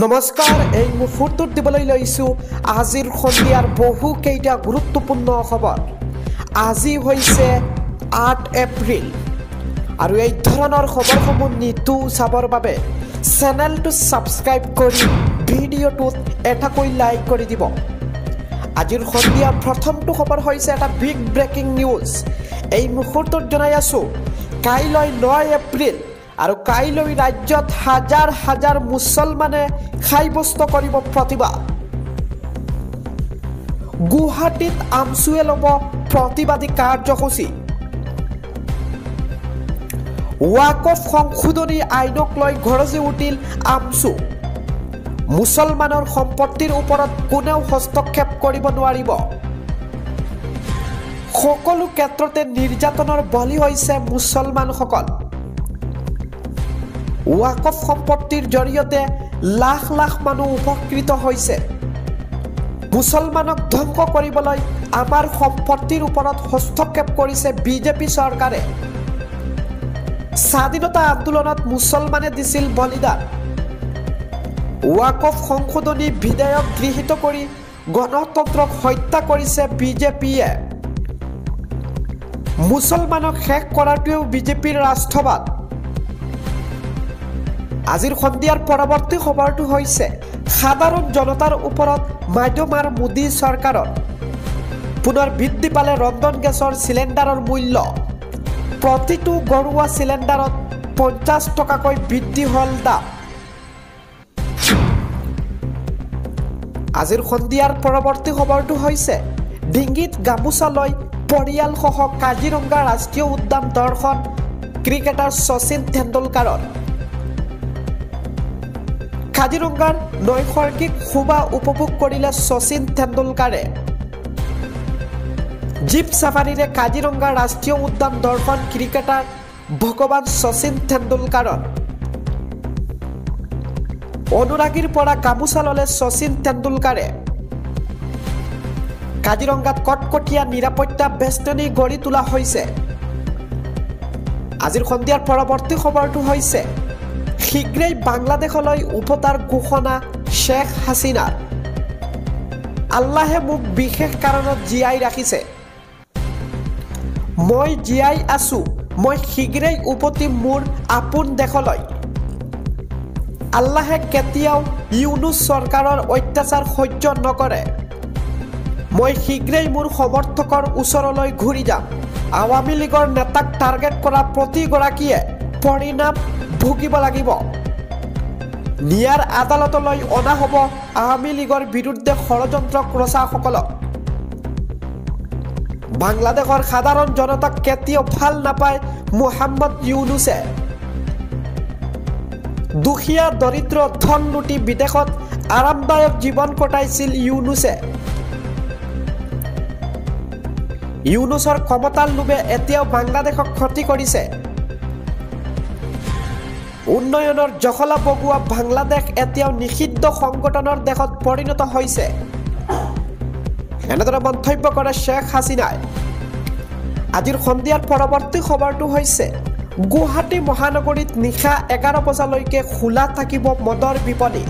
নমস্কাৰ এই মুহূৰ্তত দিবলৈ লৈছো আজিৰ সন্ধিয়াৰ বহু কেইটা গুৰুত্বপূৰ্ণ খবৰ। আজি হৈছে ৮ এপ্ৰিল আৰু এই ধৰণৰ খবৰসমূহ নিতৌ চাবৰ বাবে চেনেলটো সাবস্ক্ৰাইব কৰি ভিডিঅ'টোত এটাকৈ লাইক কৰি দিব। আজিৰ সন্ধিয়াৰ প্ৰথমটো খবৰ হৈছে এটা বিগ ব্ৰেকিং নিউজ। এই মুহূৰ্তত জনাই আছো কাইলৈ ৯ এপ্ৰিল আৰু কাইলৈ ৰাজ্যত হাজাৰ হাজাৰ মুছলমানে সাব্যস্ত কৰিব প্ৰতিবাদ। গুৱাহাটীত আমছুৱে ল'ব প্ৰতিবাদী কাৰ্যসূচী। ৱাকফ সংশোধনী আইনক লৈ গৰজি উঠিল আমছু। মুছলমানৰ সম্পত্তিৰ ওপৰত কোনেও হস্তক্ষেপ কৰিব নোৱাৰিব। সকলো ক্ষেত্ৰতে নিৰ্যাতনৰ বলি হৈছে মুছলমানসকল। ৱাকফ সম্পত্তিৰ জৰিয়তে লাখ লাখ মানুহ উপকৃত হৈছে। মুছলমানক ধ্বংস কৰিবলৈ আমাৰ সম্পত্তিৰ ওপৰত হস্তক্ষেপ কৰিছে বিজেপি চৰকাৰে। স্বাধীনতা আন্দোলনত মুছলমানে দিছিল বলিদান। ৱাকফ সংশোধনী বিধেয়ক গৃহীত কৰি গণতন্ত্ৰক হত্যা কৰিছে বিজেপিয়ে। মুছলমানক শেষ কৰাটোৱেও বিজেপিৰ ৰাষ্ট্ৰবাদ। আজিৰ সন্ধিয়াৰ পৰৱৰ্তী খবৰটো হৈছে সাধাৰণ জনতাৰ ওপৰত মাধ্যমাৰ মোদী চৰকাৰৰ। পুনৰ বৃদ্ধি পালে ৰন্ধন গেছৰ চিলিণ্ডাৰৰ মূল্য। প্ৰতিটো ঘৰুৱা চিলিণ্ডাৰত ৫০ টকাকৈ বৃদ্ধি হ'ল দাম। আজিৰ সন্ধিয়াৰ পৰৱৰ্তী খবৰটো হৈছে ডিঙিত গামোচা লৈ পৰিয়ালসহ কাজিৰঙা ৰাষ্ট্ৰীয় উদ্যান দৰ্শন ক্ৰিকেটাৰ শচীন তেণ্ডুলকাৰৰ। কাজিৰঙাৰ নৈসৰ্গিক শোভা উপভোগ কৰিলে শচীন তেণ্ডুলকাৰে। জীপ ছাফাৰীৰে কাজিৰঙা ৰাষ্ট্ৰীয় উদ্যান দৰ্শন ক্ৰিকেটাৰ ভগৱান শচীন তেণ্ডুলকাৰৰ। অনুৰাগীৰ পৰা গামোচা ল'লে শচীন তেণ্ডুলকাৰে। কাজিৰঙাত কটকটীয়া নিৰাপত্তা বেষ্টনী গঢ়ি তোলা হৈছে। আজিৰ সন্ধিয়াৰ পৰৱৰ্তী খবৰটো হৈছে শীঘ্ৰেই বাংলাদেশলৈ উভতাৰ ঘোষণা শ্বেখ হাছিনাৰ। আল্লাহে মোক বিশেষ কাৰণত জীয়াই ৰাখিছে। মই জীয়াই আছো। মই শীঘ্ৰেই উভতিম মোৰ আপোন দেশলৈ। আল্লাহে কেতিয়াও ইউনুছ চৰকাৰৰ অত্যাচাৰ সহ্য নকৰে। মই শীঘ্ৰেই মোৰ সমৰ্থকৰ ওচৰলৈ ঘূৰি যাম। আৱামী লীগৰ নেতাক টাৰ্গেট কৰা প্ৰতিগৰাকীয়ে পৰিণাম ভুগিব লাগিব। নিয়াৰ আদালতলৈ অনা হ'ব আৱামী লীগৰ বিৰুদ্ধে ষড়যন্ত্ৰ ৰচাসকলক। বাংলাদেশৰ সাধাৰণ জনতাক কেতিয়াও ভাল নাপায় মোহাম্মদ ইউনুছে। দুখীয়া দৰিদ্ৰ ধন লুটি বিদেশত আৰামদায়ক জীৱন কটাইছিল ইউনুছে। ইউনুছৰ ক্ষমতাৰ লোভে এতিয়াও বাংলাদেশক ক্ষতি কৰিছে। উন্নয়নৰ জখলা বগোৱা বাংলাদেশ এতিয়াও নিষিদ্ধ সংগঠনৰ দেশত পৰিণত হৈছে। এনেদৰে মন্তব্য কৰে শ্বেখ হাছিনাই। আজিৰ সন্ধিয়াৰ পৰৱৰ্তী খবৰটো হৈছে গুৱাহাটী মহানগৰীত নিশা ১১ বজালৈকে খোলা থাকিব মদৰ বিপণী।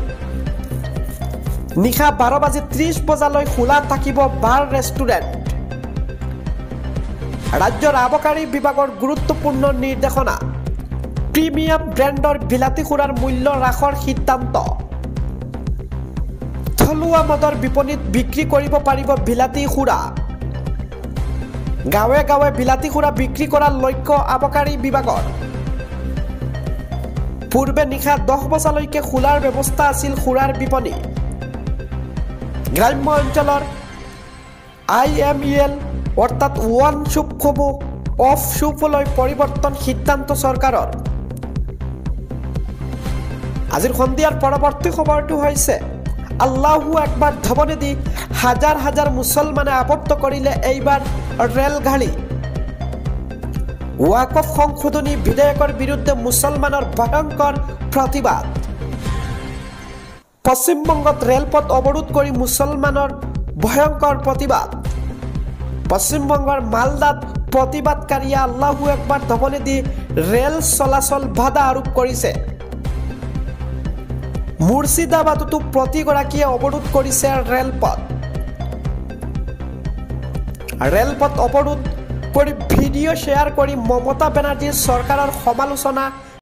নিশা ১২:৩০ বজালৈ খোলা থাকিব বাৰ ৰেষ্টুৰেণ্ট। ৰাজ্যৰ আবকাৰী বিভাগৰ গুৰুত্বপূৰ্ণ নিৰ্দেশনা। প্ৰিমিয়াম ব্ৰেণ্ডৰ বিলাতী সুৰাৰ মূল্য হ্ৰাসৰ সিদ্ধান্ত। থলুৱা মদৰ বিপণীত বিক্ৰী কৰিব পাৰিব বিলাতী সুৰা। গাঁৱে গাঁৱে বিলাতী সুৰা বিক্ৰী কৰাৰ লক্ষ্য আবকাৰী বিভাগৰ। পূৰ্বে নিশা ১০ বজালৈকে খোলাৰ ব্যৱস্থা আছিল সুৰাৰ বিপণী। গ্ৰাম্য অঞ্চলৰ IMEL অৰ্থাৎ ওৱান শ্বুপসমূহ অফ শ্বুপলৈ পৰিৱৰ্তন সিদ্ধান্ত চৰকাৰৰ। আজিৰ সন্ধিয়াৰ পৰৱৰ্তী খবৰটো হৈছে আল্লাহু আকবাৰ ধ্বনি দি হাজাৰ হাজাৰ মুছলমানে আবদ্ধ কৰিলে এইবাৰ ৰেলগাড়ী। ৱাকফ সংশোধনী বিধেয়কৰ বিৰুদ্ধে মুছলমানৰ ভয়ংকৰ প্ৰতিবাদ। পশ্চিমবংগত ৰেলপথ অৱৰোধ কৰি মুছলমানৰ ভয়ংকৰ প্ৰতিবাদ। পশ্চিমবংগৰ মালদাত প্ৰতিবাদকাৰীয়ে আল্লাহু আকবাৰ ধ্বনি দি ৰেল চলাচল বাধা আৰোপ কৰিছে। মুৰ্ছিদাবাদতো প্ৰতিগৰাকীয়ে অৱৰোধ কৰিছে ৰেলপথ অৱৰোধ কৰি ভিডিঅ' শ্বেয়াৰ কৰি মমতা বেনাৰ্জীৰ চৰকাৰৰ সমালোচনা